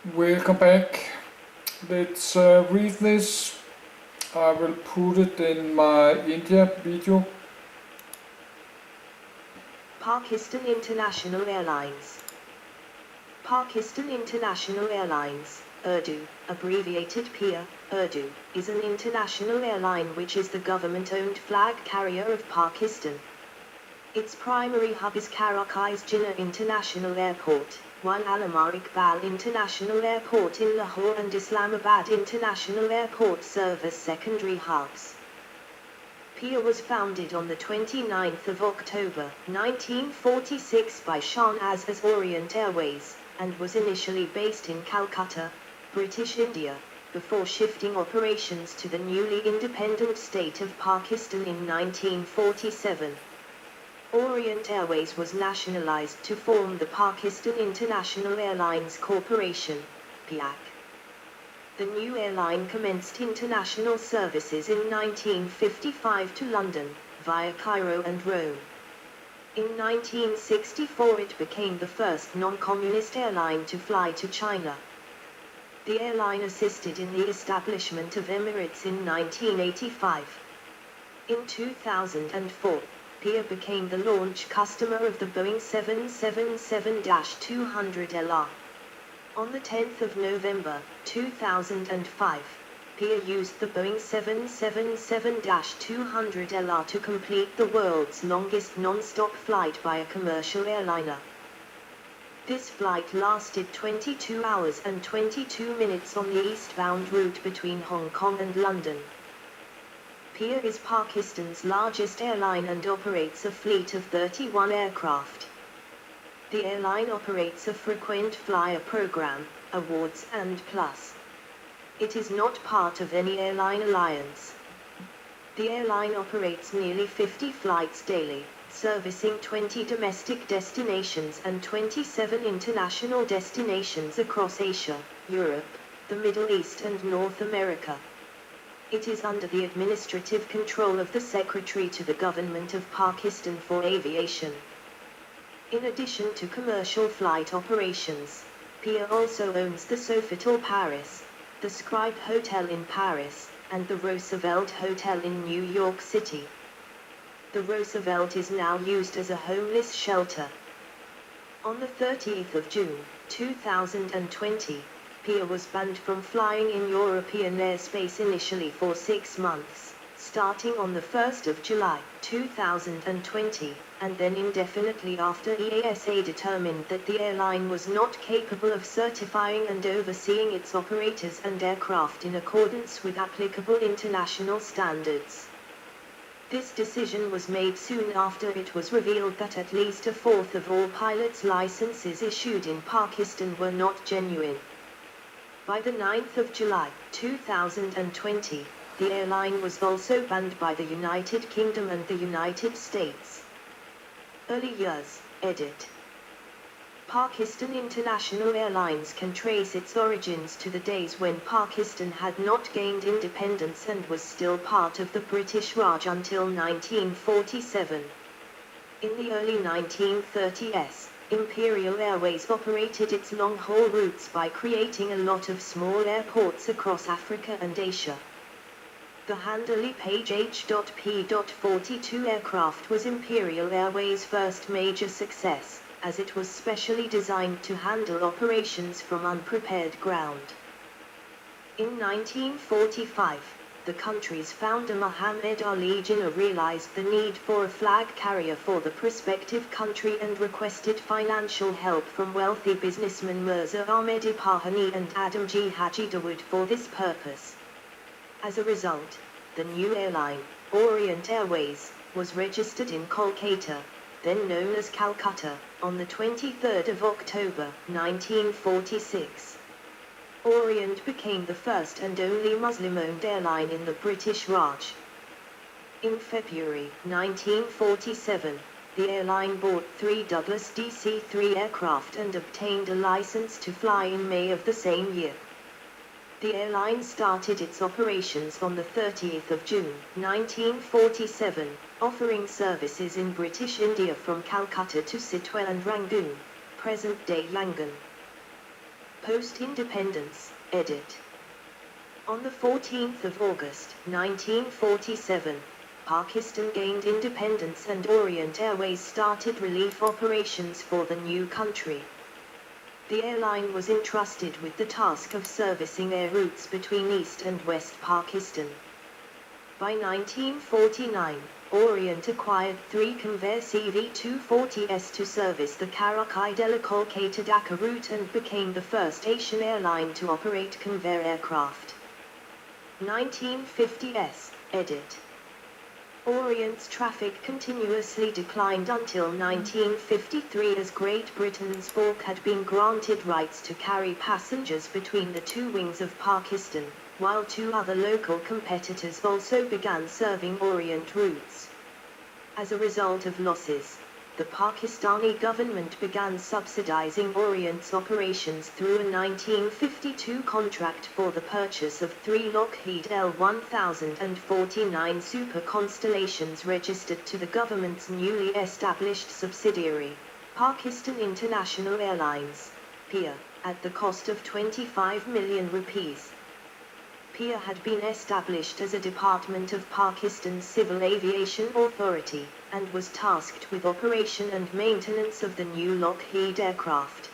Welcome back. Let's read this. I will put it in my India video. Pakistan International Airlines. Pakistan International Airlines, Urdu, abbreviated PIA, Urdu, is an international airline which is the government-owned flag carrier of Pakistan. Its primary hub is Karachi's Jinnah International Airport, while Allama Iqbal International Airport in Lahore and Islamabad International Airport serve as secondary hubs. PIA was founded on the 29th of October, 1946 by Shahnaz as Orient Airways, and was initially based in Calcutta, British India, before shifting operations to the newly independent state of Pakistan in 1947. Orient Airways was nationalized to form the Pakistan International Airlines Corporation, PIAC. The new airline commenced international services in 1955 to London, via Cairo and Rome. In 1964 it became the first non-communist airline to fly to China. The airline assisted in the establishment of Emirates in 1985. In 2004, PIA became the launch customer of the Boeing 777-200LR. On the 10th of November, 2005, PIA used the Boeing 777-200LR to complete the world's longest non-stop flight by a commercial airliner. This flight lasted 22 hours and 22 minutes on the eastbound route between Hong Kong and London. PIA is Pakistan's largest airline and operates a fleet of 31 aircraft. The airline operates a frequent flyer program, Awards and Plus. It is not part of any airline alliance. The airline operates nearly 50 flights daily, servicing 20 domestic destinations and 27 international destinations across Asia, Europe, the Middle East and North America. It is under the administrative control of the Secretary to the Government of Pakistan for Aviation. In addition to commercial flight operations, PIA also owns the Sofitel Paris, the Scribe Hotel in Paris, and the Roosevelt Hotel in New York City. The Roosevelt is now used as a homeless shelter. On the 30th of June, 2020, PIA was banned from flying in European airspace initially for 6 months, starting on the 1st of July, 2020, and then indefinitely after EASA determined that the airline was not capable of certifying and overseeing its operators and aircraft in accordance with applicable international standards. This decision was made soon after it was revealed that at least a fourth of all pilots' licenses issued in Pakistan were not genuine. By the 9th of July, 2020, the airline was also banned by the United Kingdom and the United States. Early years, edit. Pakistan International Airlines can trace its origins to the days when Pakistan had not gained independence and was still part of the British Raj until 1947. In the early 1930s, Imperial Airways operated its long-haul routes by creating a lot of small airports across Africa and Asia. The Handley Page H.P.42 aircraft was Imperial Airways' first major success, as it was specially designed to handle operations from unprepared ground. In 1945, the country's founder Muhammad Ali Jinnah realized the need for a flag carrier for the prospective country and requested financial help from wealthy businessmen Mirza Ahmed Pahani and Adamji Haji Dawood for this purpose. As a result, the new airline, Orient Airways, was registered in Kolkata, then known as Calcutta, on the 23rd of October, 1946. Orient became the first and only Muslim-owned airline in the British Raj. In February 1947, the airline bought 3 Douglas DC-3 aircraft and obtained a license to fly in May of the same year. The airline started its operations on the 30th of June, 1947, offering services in British India from Calcutta to Sitwell and Rangoon, present-day Yangon. Post-independence, edit. On the 14th of August, 1947, Pakistan gained independence and Orient Airways started relief operations for the new country. The airline was entrusted with the task of servicing air routes between East and West Pakistan. By 1949, Orient acquired 3 Convair CV-240s to service the Karakai-Delhi to Dhaka route and became the first Asian airline to operate Convair aircraft. 1950s, edit. Orient's traffic continuously declined until 1953 as Great Britain's Balk had been granted rights to carry passengers between the two wings of Pakistan, while 2 other local competitors also began serving Orient routes. As a result of losses, the Pakistani government began subsidizing Orient's operations through a 1952 contract for the purchase of 3 Lockheed L-1049 Super Constellations registered to the government's newly established subsidiary, Pakistan International Airlines, PIA, at the cost of 25 million rupees. PIA had been established as a department of Pakistan's Civil Aviation Authority, and was tasked with operation and maintenance of the new Lockheed aircraft.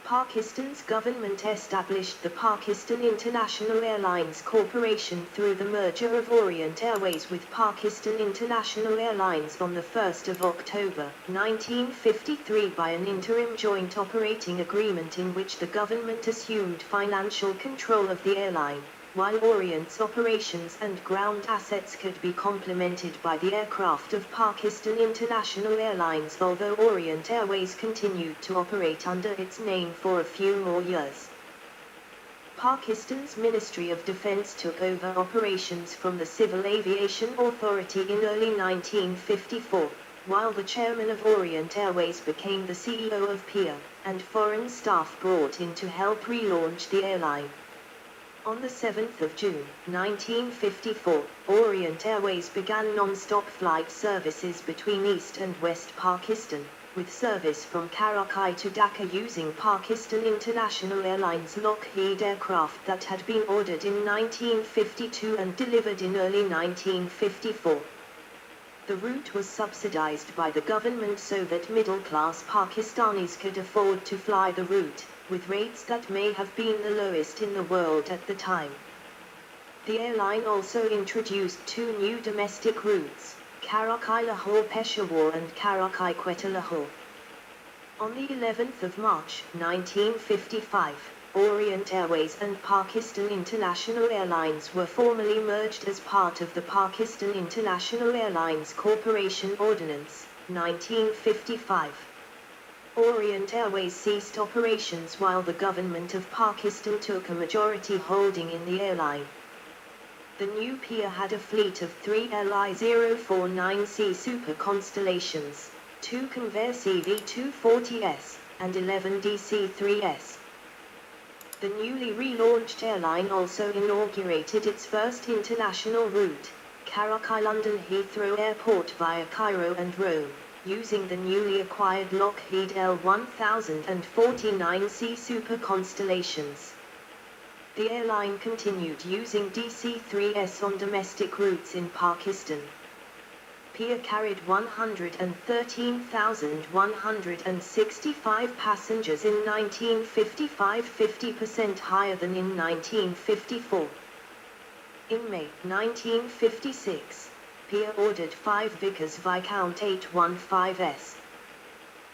Pakistan's government established the Pakistan International Airlines Corporation through the merger of Orient Airways with Pakistan International Airlines on the 1st of October, 1953 by an interim joint operating agreement in which the government assumed financial control of the airline, while Orient's operations and ground assets could be complemented by the aircraft of Pakistan International Airlines, although Orient Airways continued to operate under its name for a few more years. Pakistan's Ministry of Defense took over operations from the Civil Aviation Authority in early 1954, while the chairman of Orient Airways became the CEO of PIA, and foreign staff brought in to help relaunch the airline. On the 7th of June, 1954, Orient Airways began non-stop flight services between East and West Pakistan, with service from Karachi to Dhaka using Pakistan International Airlines Lockheed aircraft that had been ordered in 1952 and delivered in early 1954. The route was subsidized by the government so that middle-class Pakistanis could afford to fly the route, with rates that may have been the lowest in the world at the time. The airline also introduced 2 new domestic routes, Karachi-Lahore-Peshawar and Karachi-Quetta-Lahore. On the 11th of March, 1955, Orient Airways and Pakistan International Airlines were formally merged as part of the Pakistan International Airlines Corporation Ordinance, 1955. Orient Airways ceased operations while the government of Pakistan took a majority holding in the airline. The new PIA had a fleet of 3 Li-049C Super Constellations, 2 Convair CV-240s, and 11 DC-3s. The newly relaunched airline also inaugurated its first international route, Karachi-London Heathrow Airport via Cairo and Rome, using the newly acquired Lockheed L-1049C Super Constellations. The airline continued using DC-3s on domestic routes in Pakistan. PIA carried 113,165 passengers in 1955, 50% higher than in 1954. In May 1956, PIA ordered 5 Vickers Viscount 815s.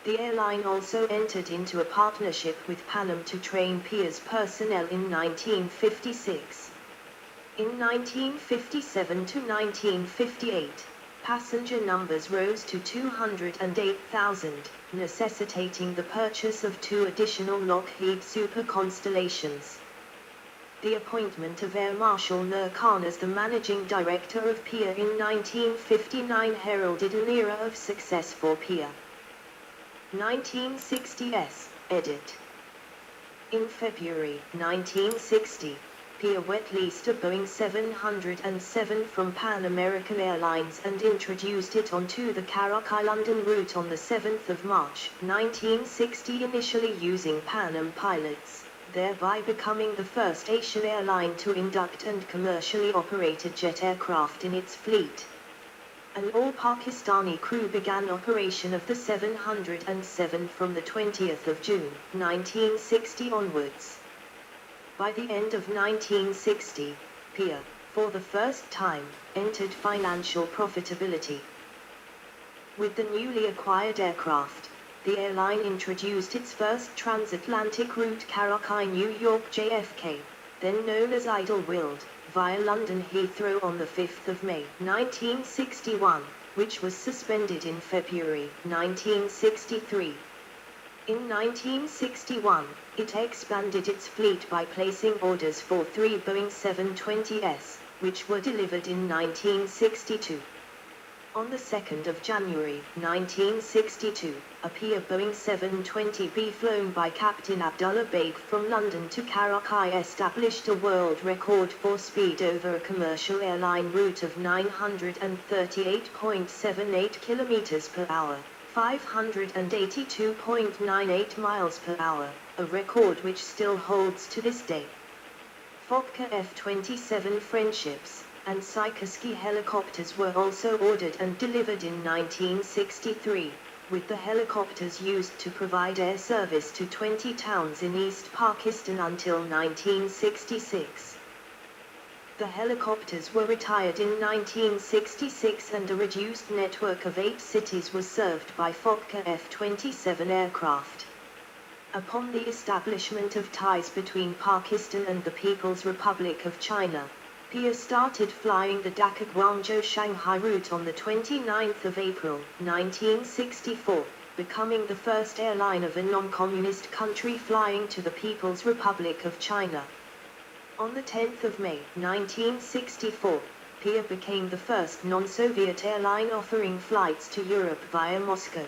The airline also entered into a partnership with Pan Am to train PIA's personnel in 1956. In 1957 to 1958, passenger numbers rose to 208,000, necessitating the purchase of 2 additional Lockheed Super Constellations. The appointment of Air Marshal Nur Khan as the managing director of PIA in 1959 heralded an era of success for PIA. 1960s, edit. In February 1960, PIA wet leased a Boeing 707 from Pan American Airlines and introduced it onto the Karachi-London route on the 7th of March, 1960, initially using Pan Am pilots, thereby becoming the first Asian airline to induct and commercially operate a jet aircraft in its fleet. An all-Pakistani crew began operation of the 707 from the 20th of June, 1960 onwards. By the end of 1960, PIA, for the first time, entered financial profitability. With the newly acquired aircraft, the airline introduced its first transatlantic route Karachi-New York JFK, then known as Idlewild, via London Heathrow on the 5th of May, 1961, which was suspended in February, 1963. In 1961, it expanded its fleet by placing orders for 3 Boeing 720s, which were delivered in 1962. On the 2nd of January, 1962, a PIA Boeing 720B flown by Captain Abdullah Baig from London to Karachi established a world record for speed over a commercial airline route of 938.78 km per hour. 582.98 miles per hour, a record which still holds to this day. Fokker F-27 Friendships and Sikorsky helicopters were also ordered and delivered in 1963, with the helicopters used to provide air service to 20 towns in East Pakistan until 1966. The helicopters were retired in 1966 and a reduced network of 8 cities was served by Fokker F-27 aircraft. Upon the establishment of ties between Pakistan and the People's Republic of China, PIA started flying the Dhaka-Guangzhou-Shanghai route on the 29th of April, 1964, becoming the first airline of a non-communist country flying to the People's Republic of China. On the 10th of May, 1964, PIA became the first non-Soviet airline offering flights to Europe via Moscow.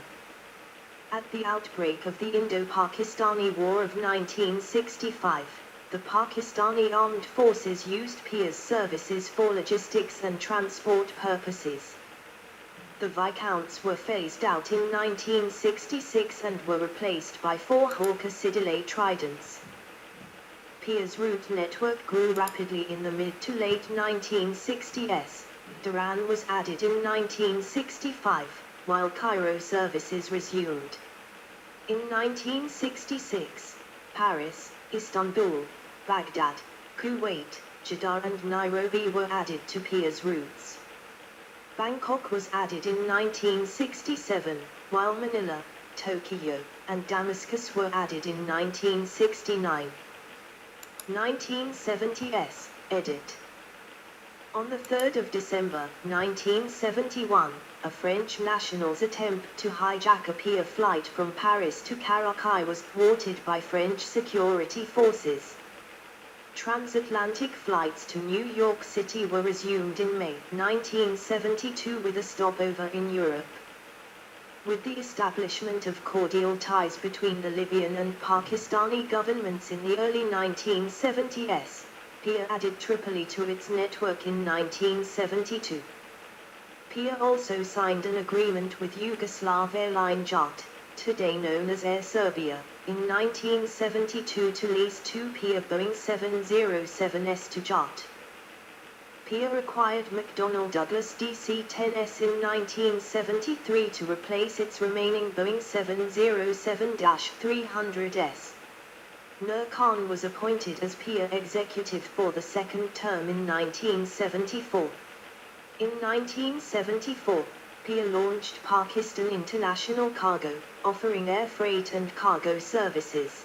At the outbreak of the Indo-Pakistani War of 1965, the Pakistani Armed Forces used PIA's services for logistics and transport purposes. The Viscounts were phased out in 1966 and were replaced by 4 Hawker Siddeley Tridents. PIA's route network grew rapidly in the mid to late 1960s. Tehran was added in 1965, while Cairo services resumed. In 1966, Paris, Istanbul, Baghdad, Kuwait, Jeddah and Nairobi were added to PIA's routes. Bangkok was added in 1967, while Manila, Tokyo, and Damascus were added in 1969. 1970s, edit. On the 3rd of December, 1971, a French national's attempt to hijack a PIA flight from Paris to Karachi was thwarted by French security forces. Transatlantic flights to New York City were resumed in May 1972 with a stopover in Europe. With the establishment of cordial ties between the Libyan and Pakistani governments in the early 1970s, PIA added Tripoli to its network in 1972. PIA also signed an agreement with Yugoslav airline JAT, today known as Air Serbia, in 1972 to lease 2 PIA Boeing 707s to JAT. PIA acquired McDonnell Douglas DC-10s in 1973 to replace its remaining Boeing 707-300s. Nur Khan was appointed as PIA executive for the second term in 1974. In 1974, PIA launched Pakistan International Cargo, offering air freight and cargo services.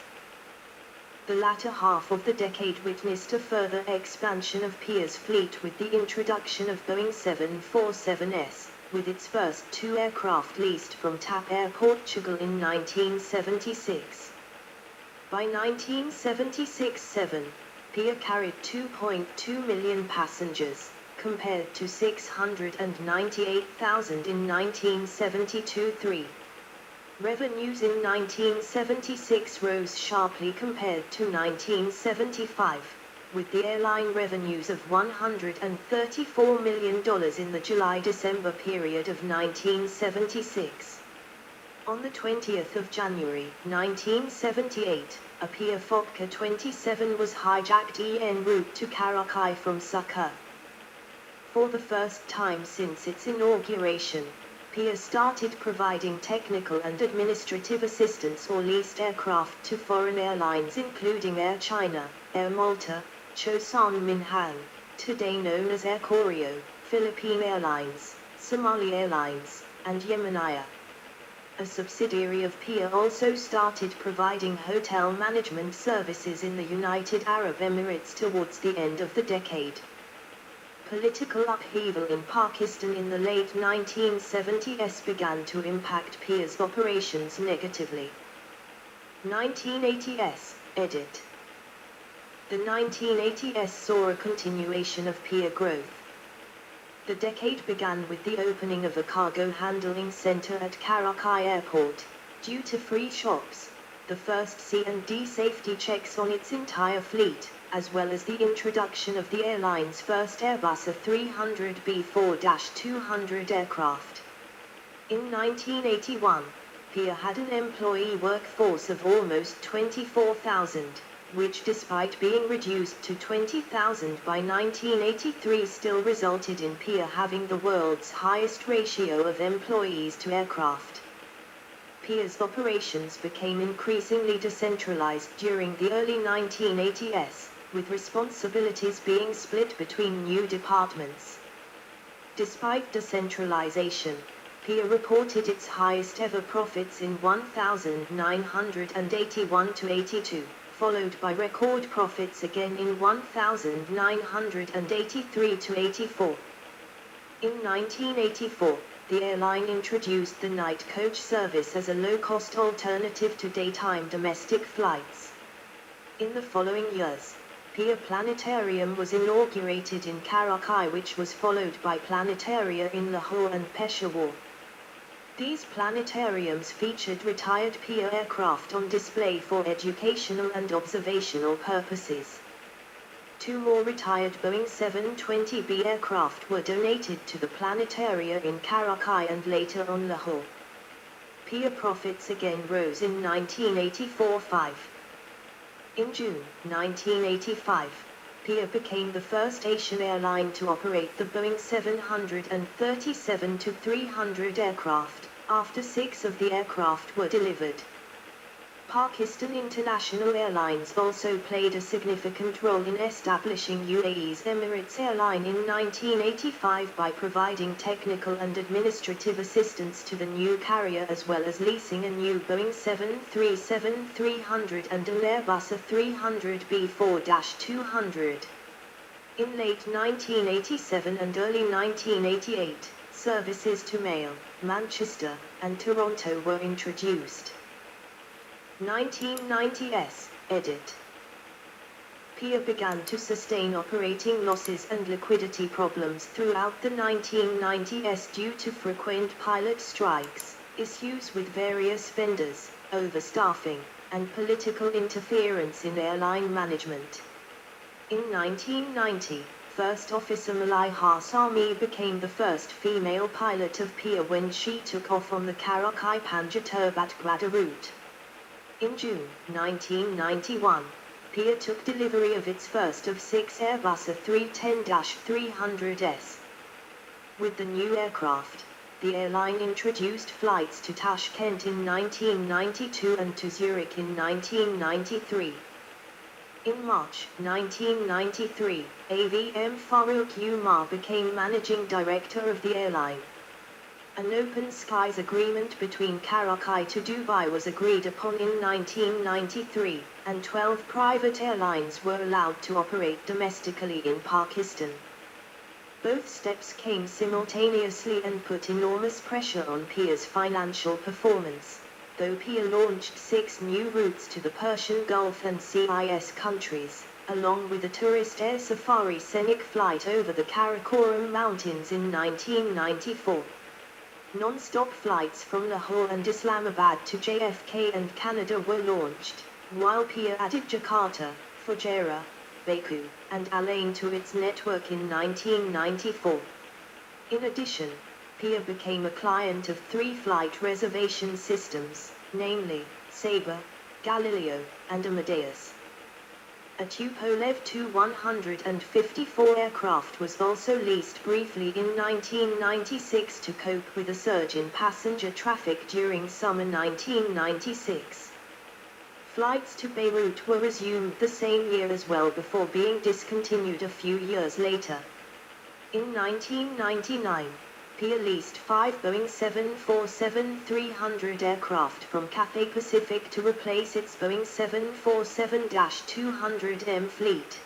The latter half of the decade witnessed a further expansion of PIA's fleet with the introduction of Boeing 747s, with its first 2 aircraft leased from TAP Air Portugal in 1976. By 1976-7, PIA carried 2.2 million passengers, compared to 698,000 in 1972-3. Revenues in 1976 rose sharply compared to 1975. with the airline revenues of $134 million in the July-December period of 1976. On the 20th of January, 1978, a PIA Fokker 27 was hijacked en route to Karachi from Succa. For the first time since its inauguration, PIA started providing technical and administrative assistance or leased aircraft to foreign airlines including Air China, Air Malta, Chosun Minhang, today known as Air Koryo, Philippine Airlines, Somali Airlines, and Yemeniya. A subsidiary of PIA also started providing hotel management services in the United Arab Emirates towards the end of the decade. Political upheaval in Pakistan in the late 1970s began to impact PIA's operations negatively. 1980s, edit. The 1980s saw a continuation of PIA growth. The decade began with the opening of a cargo handling center at Karachi Airport, due to free shops, the first C&D safety checks on its entire fleet, as well as the introduction of the airline's first Airbus A300B4-200 aircraft. In 1981, PIA had an employee workforce of almost 24,000, which despite being reduced to 20,000 by 1983 still resulted in PIA having the world's highest ratio of employees to aircraft. PIA's operations became increasingly decentralized during the early 1980s, with responsibilities being split between new departments. Despite decentralization, PIA reported its highest ever profits in 1981-82, followed by record profits again in 1983-84. In 1984, the airline introduced the night coach service as a low-cost alternative to daytime domestic flights. In the following years, PIA Planetarium was inaugurated in Karachi, which was followed by planetaria in Lahore and Peshawar. These planetariums featured retired PIA aircraft on display for educational and observational purposes. 2 more retired Boeing 720B aircraft were donated to the planetaria in Karachi and later on Lahore. PIA profits again rose in 1984-5. In June 1985, PIA became the first Asian airline to operate the Boeing 737-300 aircraft, after 6 of the aircraft were delivered. Pakistan International Airlines also played a significant role in establishing UAE's Emirates Airline in 1985 by providing technical and administrative assistance to the new carrier as well as leasing a new Boeing 737-300 and an Airbus A300B4-200. In late 1987 and early 1988, services to Mail, Manchester, and Toronto were introduced. 1990s, edit. PIA began to sustain operating losses and liquidity problems throughout the 1990s due to frequent pilot strikes, issues with various vendors, overstaffing, and political interference in airline management. In 1990, First Officer Malai Hassami became the first female pilot of PIA when she took off on the Karachi-Panjshir-Batgwada route. In June 1991, PIA took delivery of its first of 6 Airbus A310-300s. With the new aircraft, the airline introduced flights to Tashkent in 1992 and to Zurich in 1993. In March 1993, AVM Farouk Umar became managing director of the airline. An open skies agreement between Karachi to Dubai was agreed upon in 1993, and 12 private airlines were allowed to operate domestically in Pakistan. Both steps came simultaneously and put enormous pressure on PIA's financial performance, though PIA launched 6 new routes to the Persian Gulf and CIS countries, along with a tourist air safari scenic flight over the Karakoram Mountains in 1994. Non-stop flights from Lahore and Islamabad to JFK and Canada were launched, while PIA added Jakarta, Fujairah, Baku, and Al-Ain to its network in 1994. In addition, PIA became a client of 3 flight reservation systems, namely, Sabre, Galileo, and Amadeus. A Tupolev Tu-154 aircraft was also leased briefly in 1996 to cope with a surge in passenger traffic during summer 1996. Flights to Beirut were resumed the same year as well before being discontinued a few years later. In 1999, PIA leased 5 Boeing 747-300 aircraft from Cathay Pacific to replace its Boeing 747-200M fleet.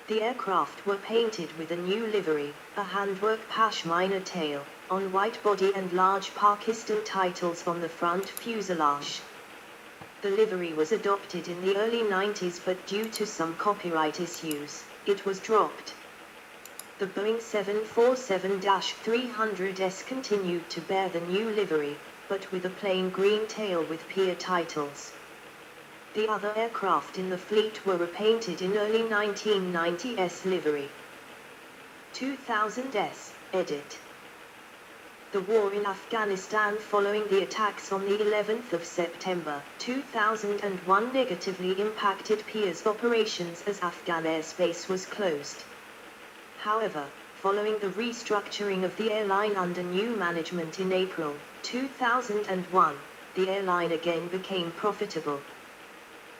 The aircraft were painted with a new livery, a handwork pashmina tail, on white body and large Pakistan titles on the front fuselage. The livery was adopted in the early 90s, but due to some copyright issues, it was dropped. The Boeing 747-300s continued to bear the new livery, but with a plain green tail with PIA titles. The other aircraft in the fleet were repainted in early 1990s livery. 2000s, edit. The war in Afghanistan following the attacks on the 11th of September 2001 negatively impacted PIA's operations as Afghan airspace was closed. However, following the restructuring of the airline under new management in April 2001, the airline again became profitable.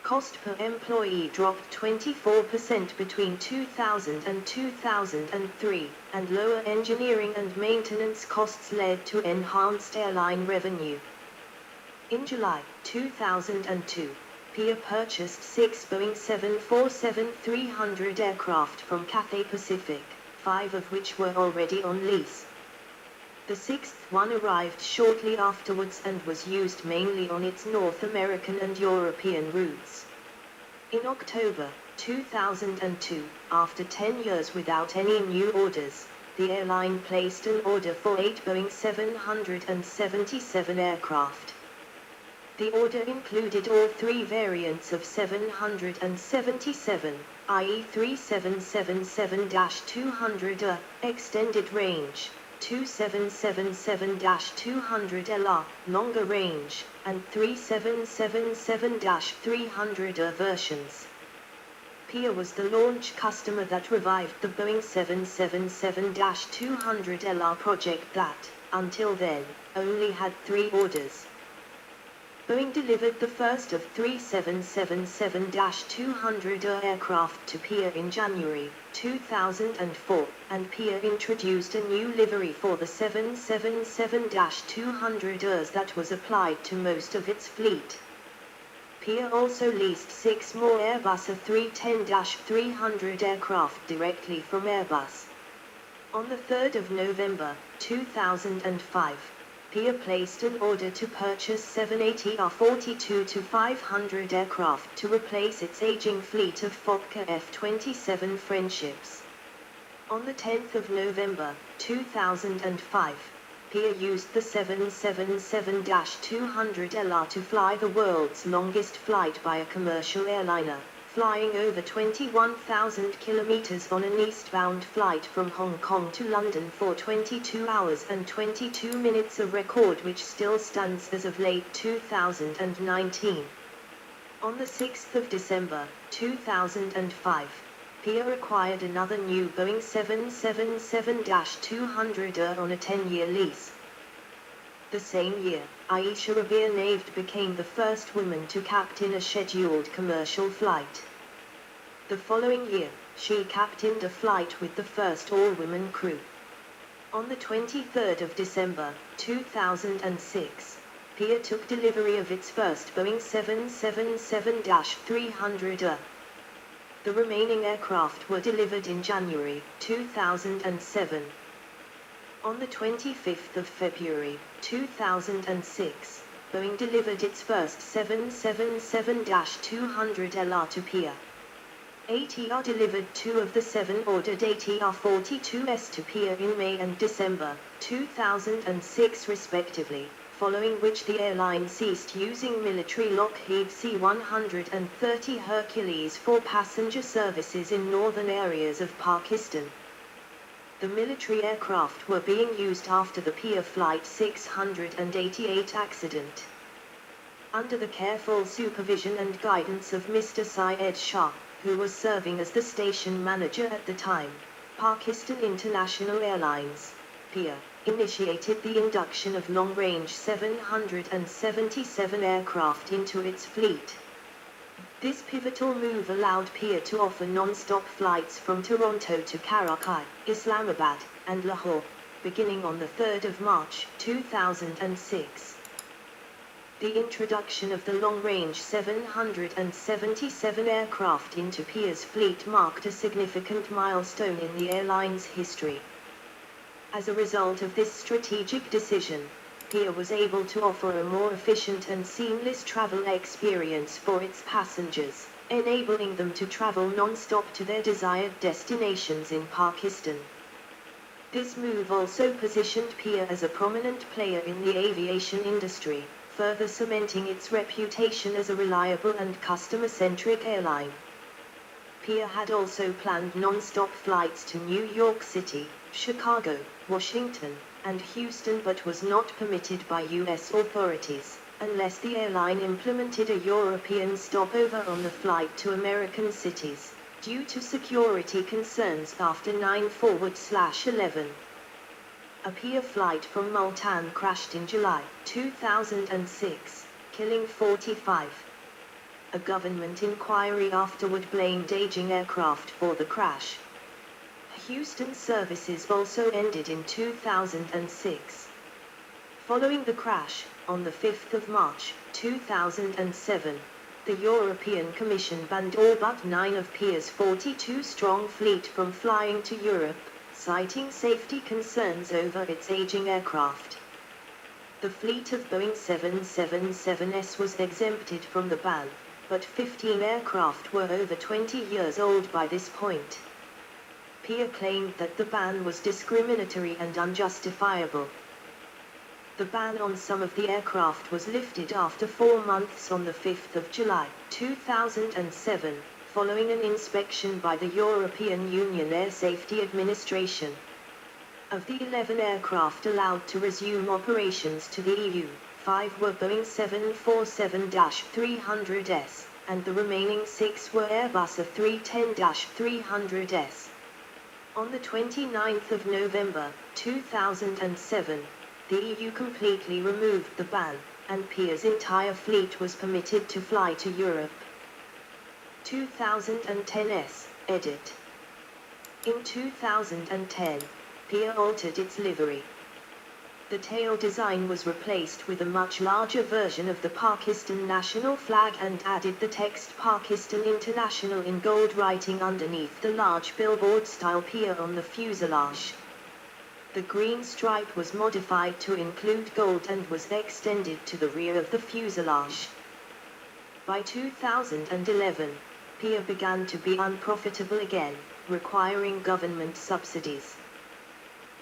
Cost per employee dropped 24% between 2000 and 2003, and lower engineering and maintenance costs led to enhanced airline revenue. In July 2002, PIA purchased 6 Boeing 747-300 aircraft from Cathay Pacific, 5 of which were already on lease. The 6th one arrived shortly afterwards and was used mainly on its North American and European routes. In October 2002, after 10 years without any new orders, the airline placed an order for 8 Boeing 777 aircraft. The order included all 3 variants of 777, i.e. 3777-200A, extended range, 2777-200LR, longer range, and 3777-300A versions. PIA was the launch customer that revived the Boeing 777-200LR project that, until then, only had 3 orders. Boeing delivered the first of 3 777-200 aircraft to PIA in January 2004, and PIA introduced a new livery for the 777-200s that was applied to most of its fleet. PIA also leased 6 more Airbus A310-300 aircraft directly from Airbus. On the 3rd of November 2005, PIA placed an order to purchase 7 ATR-42-500 aircraft to replace its aging fleet of Fokker F-27 Friendships. On the 10th of November 2005, PIA used the 777-200LR to fly the world's longest flight by a commercial airliner, flying over 21,000 kilometers on an eastbound flight from Hong Kong to London for 22 hours and 22 minutes, a record which still stands as of late 2019. On the 6th of December 2005, PIA acquired another new Boeing 777-200 on a 10-year lease. The same year, Aisha Rabia Naved became the first woman to captain a scheduled commercial flight. The following year, she captained a flight with the first all-women crew. On the 23rd of December 2006, PIA took delivery of its first Boeing 777-300. The remaining aircraft were delivered in January 2007. On the 25th of February 2006, Boeing delivered its first 777-200LR to PIA. ATR delivered 2 of the 7 ordered ATR-42s to PIA in May and December 2006 respectively, following which the airline ceased using military Lockheed C-130 Hercules for passenger services in northern areas of Pakistan. The military aircraft were being used after the PIA Flight 688 accident. Under the careful supervision and guidance of Mr. Syed Shah, who was serving as the station manager at the time, Pakistan International Airlines, PIA, initiated the induction of long-range 777 aircraft into its fleet. This pivotal move allowed PIA to offer non-stop flights from Toronto to Karachi, Islamabad, and Lahore, beginning on the 3rd of March, 2006. The introduction of the long-range 777 aircraft into PIA's fleet marked a significant milestone in the airline's history. As a result of this strategic decision, PIA was able to offer a more efficient and seamless travel experience for its passengers, enabling them to travel non-stop to their desired destinations in Pakistan. This move also positioned PIA as a prominent player in the aviation industry, further cementing its reputation as a reliable and customer-centric airline. PIA had also planned non-stop flights to New York City, Chicago, Washington, and Houston, but was not permitted by U.S. authorities, unless the airline implemented a European stopover on the flight to American cities, due to security concerns after 9/11. A PIA flight from Multan crashed in July 2006, killing 45. A government inquiry afterward blamed aging aircraft for the crash. Houston services also ended in 2006. Following the crash, on the 5th of March, 2007, the European Commission banned all but 9 of PIA's 42-strong fleet from flying to Europe, citing safety concerns over its aging aircraft. The fleet of Boeing 777s was exempted from the ban, but 15 aircraft were over 20 years old by this point. PIA claimed that the ban was discriminatory and unjustifiable. The ban on some of the aircraft was lifted after 4 months on the 5th of July, 2007, following an inspection by the European Union Air Safety Administration. Of the 11 aircraft allowed to resume operations to the EU, 5 were Boeing 747-300s, and the remaining 6 were Airbus A310-300s. On the 29th of November, 2007, the EU completely removed the ban, and PIA's entire fleet was permitted to fly to Europe. 2010s, edit. In 2010, PIA altered its livery. The tail design was replaced with a much larger version of the Pakistan national flag and added the text Pakistan International in gold writing underneath the large billboard-style PIA on the fuselage. The green stripe was modified to include gold and was extended to the rear of the fuselage. By 2011, PIA began to be unprofitable again, requiring government subsidies.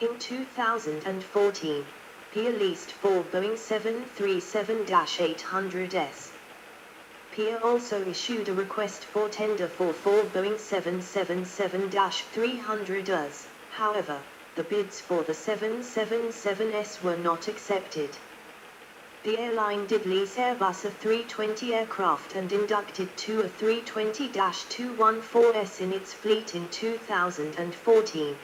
In 2014, PIA leased 4 Boeing 737-800s. PIA also issued a request for tender for 4 Boeing 777-300s, however, the bids for the 777s were not accepted. The airline did lease Airbus A320 aircraft and inducted 2 A320-214s in its fleet in 2014.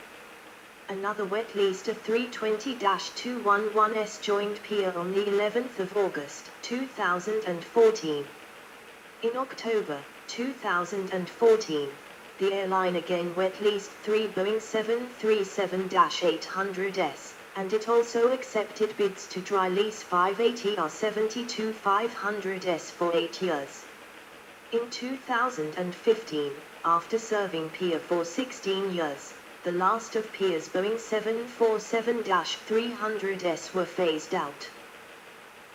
Another wet-leased A320-211s joined PIA on the 11th of August, 2014. In October 2014, the airline again wet-leased 3 Boeing 737-800s, and it also accepted bids to dry lease 5 ATR 72-500s for 8 years. In 2015, after serving PIA for 16 years, the last of PIA's Boeing 747-300s were phased out.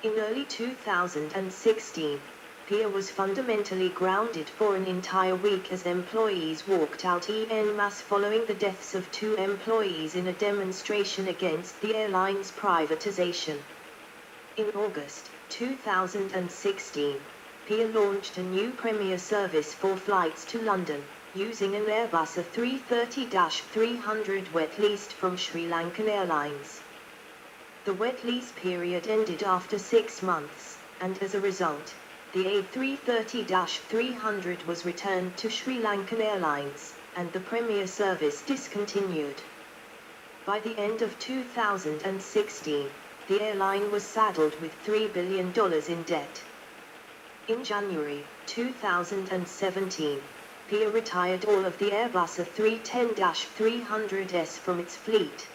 In early 2016, PIA was fundamentally grounded for an entire week as employees walked out en masse following the deaths of 2 employees in a demonstration against the airline's privatization. In August 2016, PIA launched a new Premier service for flights to London, using an Airbus A330-300 wet leased from Sri Lankan Airlines. The wet lease period ended after 6 months, and as a result, the A330-300 was returned to Sri Lankan Airlines, and the Premier service discontinued. By the end of 2016, the airline was saddled with $3 billion in debt. In January 2017, PIA retired all of the Airbus A310-300s from its fleet.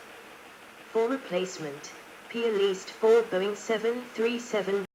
For replacement, PIA leased 4 Boeing 737